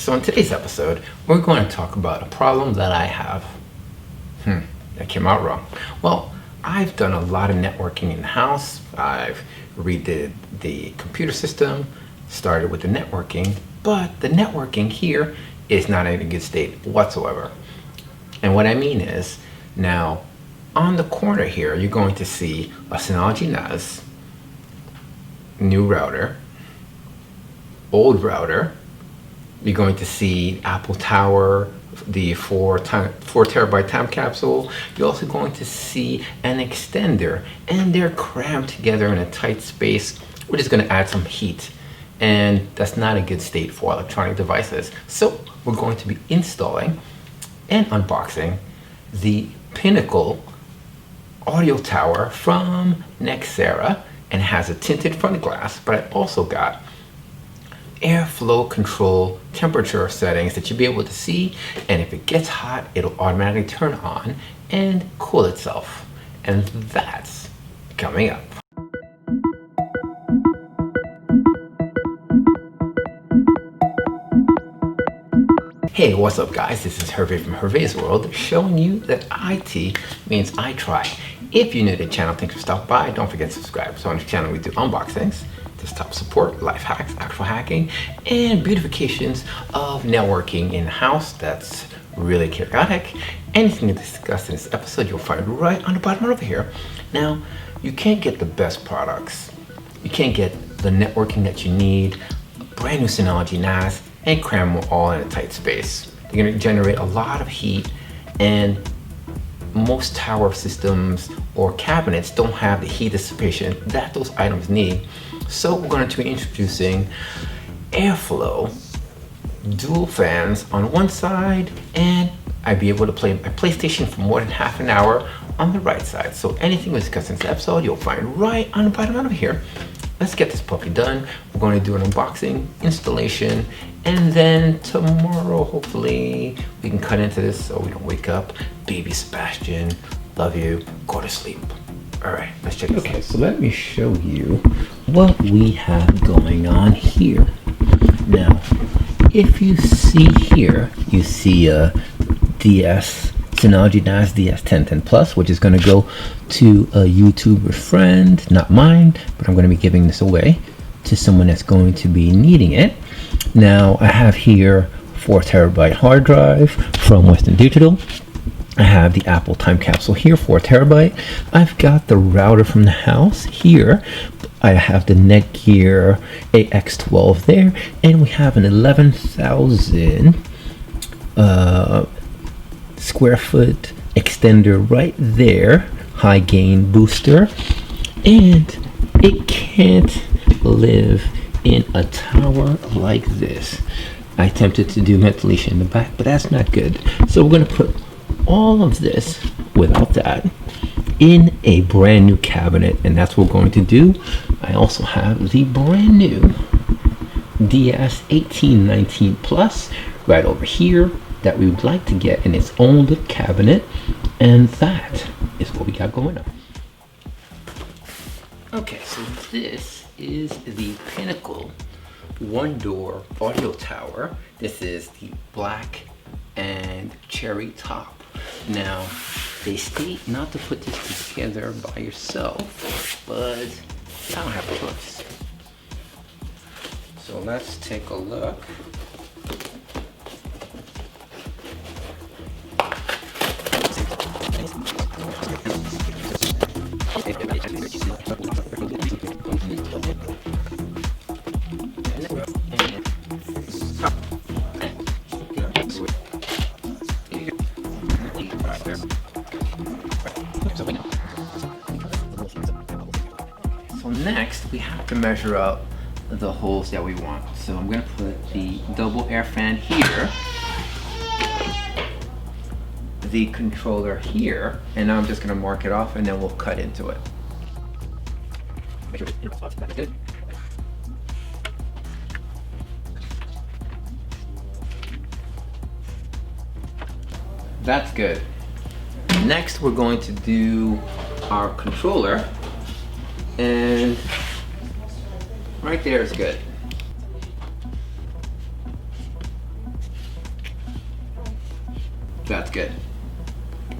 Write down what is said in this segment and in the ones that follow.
So in today's episode, we're going to talk about a problem that I have. That came out wrong. Well, I've done a lot of networking in the house. I've redid the computer system, started with the networking, but the networking here is not in a good state whatsoever. And what I mean is, now on the corner here, you're going to see a Synology NAS, new router, old router. You're going to see Apple Tower, the 4 terabyte time capsule. You're also going to see an extender, and they're crammed together in a tight space, which is going to add some heat. And that's not a good state for electronic devices. So we're going to be installing and unboxing the Pinnacle audio tower from Nexera, and it has a tinted front glass, but I also got airflow control temperature settings that you'll be able to see, and if it gets hot, it'll automatically turn on and cool itself. And that's coming up. Hey, what's up guys? This is Hervé from Hervé's World, showing you that IT means I try. If you're new to the channel, thanks for stopping by. Don't forget to subscribe. So on this channel we do unboxings, desktop support, life hacks, actual hacking, and beautifications of networking in the house that's really chaotic. Anything to discuss in this episode you'll find right on the bottom over here. Now, you can't get the best products. You can't get the networking that you need, a brand new Synology NAS, and cram them all in a tight space. You're gonna generate a lot of heat, and most tower systems or cabinets don't have the heat dissipation that those items need. So we're going to be introducing airflow, dual fans on one side, and I'd be able to play my PlayStation for more than half an hour on the right side. So anything we discussed in this episode, you'll find right on the bottom over here. Let's get this puppy done. We're going to do an unboxing, installation, and then tomorrow, hopefully, we can cut into this so we don't wake up. Baby Sebastian, love you, go to sleep. All right, let's check this out. Okay, so let me show you what we have going on here. Now, if you see here, you see a Synology NAS DS1010 Plus, which is going to go to a YouTuber friend, not mine, but I'm going to be giving this away to someone that's going to be needing it. Now, I have here 4 terabyte hard drive from Western Digital. I have the Apple time capsule here, 4 terabyte. I've got the router from the house here. I have the Netgear AX12 there, and we have an 11,000 square foot extender right there, high gain booster, and it can't live in a tower like this. I attempted to do ventilation in the back, but that's not good. So we're going to put all of this without that in a brand new cabinet, and that's what we're going to do. I also have the brand new DS1819 Plus right over here that we would like to get in its own little cabinet, and that is what we got going on. Okay, so this is the Pinnacle one-door audio tower. This is the black and cherry top. Now, they state not to put this together by yourself, but I don't have a choice. So let's take a look. So next we have to measure out the holes that we want. So I'm going to put the double air fan here, the controller here, and now I'm just going to mark it off, and then we'll cut into it. Make sure it's spots. That's good. That's good. Next, we're going to do our controller, and right there is good. That's good.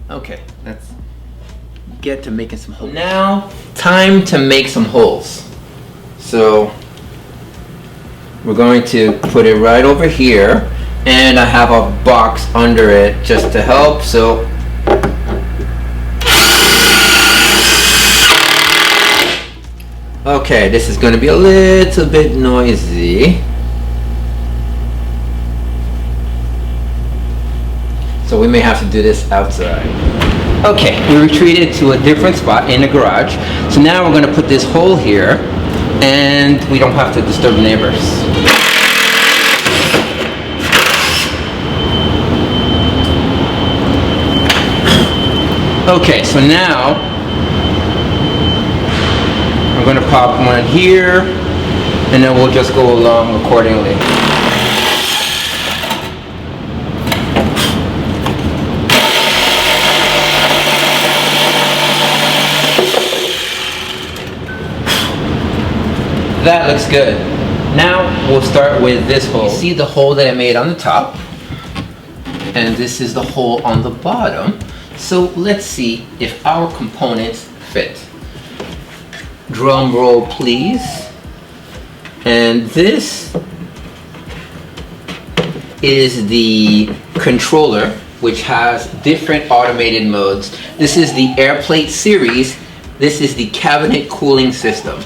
Okay, let's get to making some holes. Now, time to make some holes. So, we're going to put it right over here, and I have a box under it just to help, so. Okay, this is going to be a little bit noisy. So we may have to do this outside. Okay, we retreated to a different spot in the garage. So now we're going to put this hole here, and we don't have to disturb neighbors. Okay, so now I'm going to pop one here, and then we'll just go along accordingly. That looks good. Now we'll start with this hole. You see the hole that I made on the top, and this is the hole on the bottom. So let's see if our components fit. Drum roll, please. And this is the controller, which has different automated modes. This is the airplate series. This is the cabinet cooling system.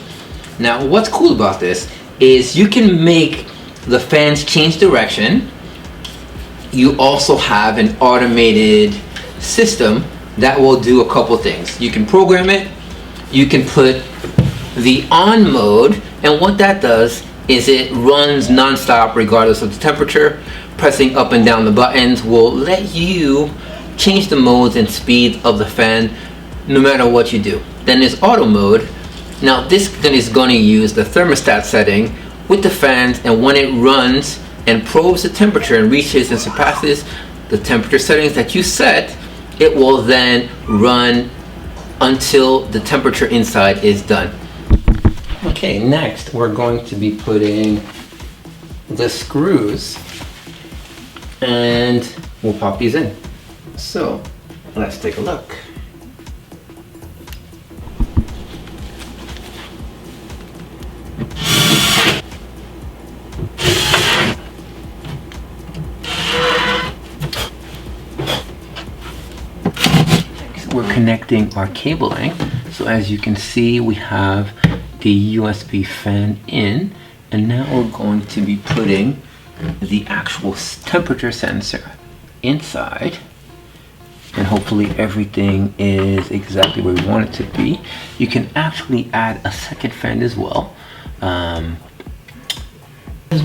Now, what's cool about this is you can make the fans change direction. You also have an automated system that will do a couple things. You can program it, you can put the on mode, and what that does is it runs non-stop regardless of the temperature. Pressing up and down the buttons will let you change the modes and speed of the fan no matter what you do. Then there's auto mode. Now this is going to use the thermostat setting with the fans, and when it runs and probes the temperature and reaches and surpasses the temperature settings that you set, it will then run until the temperature inside is done. Okay, next we're going to be putting the screws, and we'll pop these in. So let's take a look. We're connecting our cabling. So as you can see, we have the USB fan in, and now we're going to be putting the actual temperature sensor inside, and hopefully everything is exactly where we want it to be. You can actually add a second fan as well. As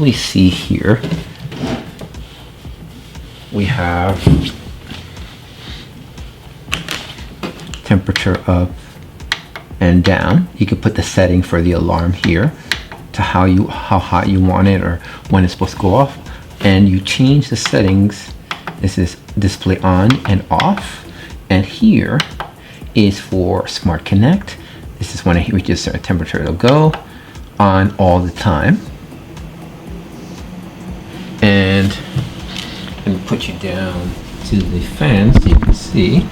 we see here, we have temperature up and down. You can put the setting for the alarm here to how hot you want it or when it's supposed to go off, and you change the settings. This is display on and off, and here is for Smart Connect. This is when it reaches a certain temperature, it'll go on all the time. And let me put you down to the fan so you can see.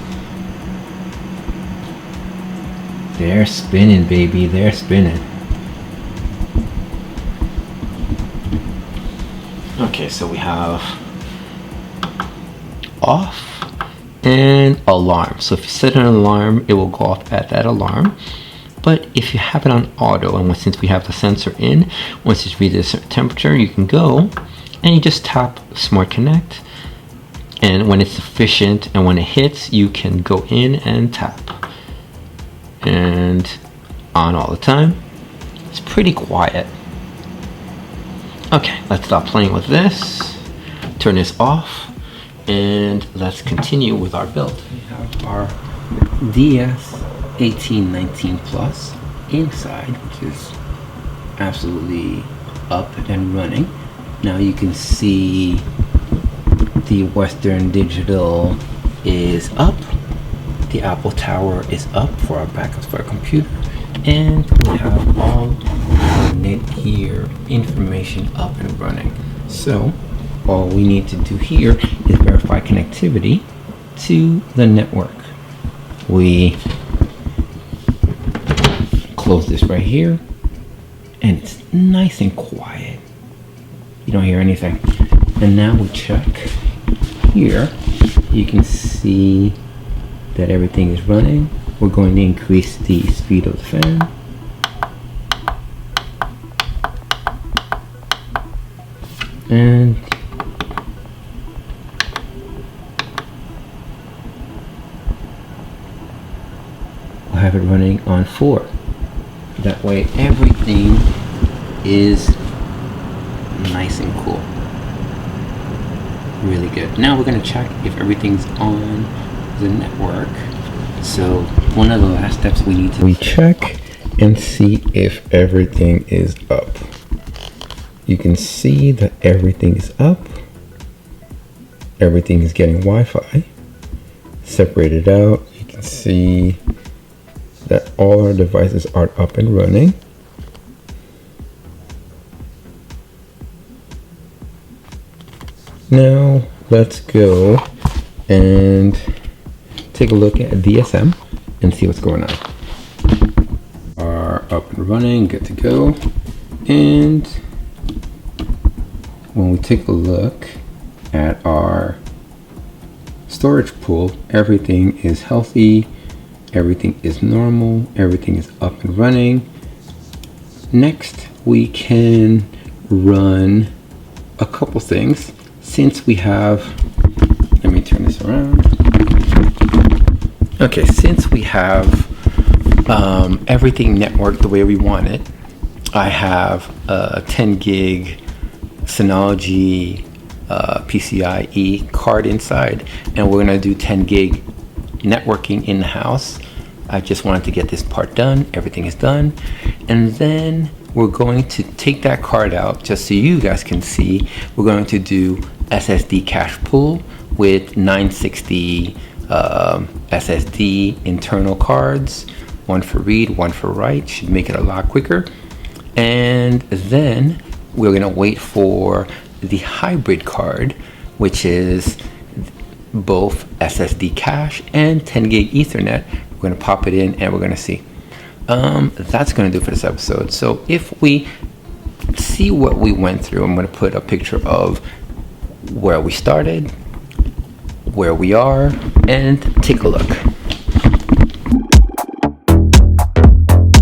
They're spinning, baby, they're spinning. Okay, so we have off and alarm. So if you set an alarm, it will go off at that alarm. But if you have it on auto, and since we have the sensor in, once it's reached a certain temperature, you can go and you just tap Smart Connect. And when it's sufficient and when it hits, you can go in and tap. And on all the time. It's pretty quiet. Okay, let's stop playing with this. Turn this off, and let's continue with our build. We have our DS1819 Plus inside, which is absolutely up and running. Now you can see the Western Digital is up. The Apple Tower is up for our backups for our computer, and we have all the Netgear information up and running. So all we need to do here is verify connectivity, to the network. We close this right here, and it's nice and quiet. You don't hear anything. And now we check here. You can see that everything is running. We're going to increase the speed of the fan. And we'll have it running on 4. That way everything is nice and cool. Really good. Now we're going to check if everything's on the network. So one of the last steps we need to check and see if everything is up. You can see that everything is up. Everything is getting Wi-Fi. Separated out. You can see that all our devices are up and running. Now let's go and take a look at DSM and see what's going on. Are up and running, good to go. And when we take a look at our storage pool, everything is healthy, everything is normal, everything is up and running. Next, we can run a couple things. Since we have, let me turn this around. Okay, since we have everything networked the way we want it, I have a 10 gig Synology PCIe card inside, and we're gonna do 10 gig networking in the house. I just wanted to get this part done. Everything is done. And then we're going to take that card out just so you guys can see. We're going to do SSD cache pool with 960 SSD internal cards, one for read, one for write. Should make it a lot quicker. And then we're gonna wait for the hybrid card, which is both SSD cache and 10 gig Ethernet. We're gonna pop it in and we're gonna see. That's gonna do for this episode. So if we see what we went through, I'm gonna put a picture of where we started, where we are, and take a look.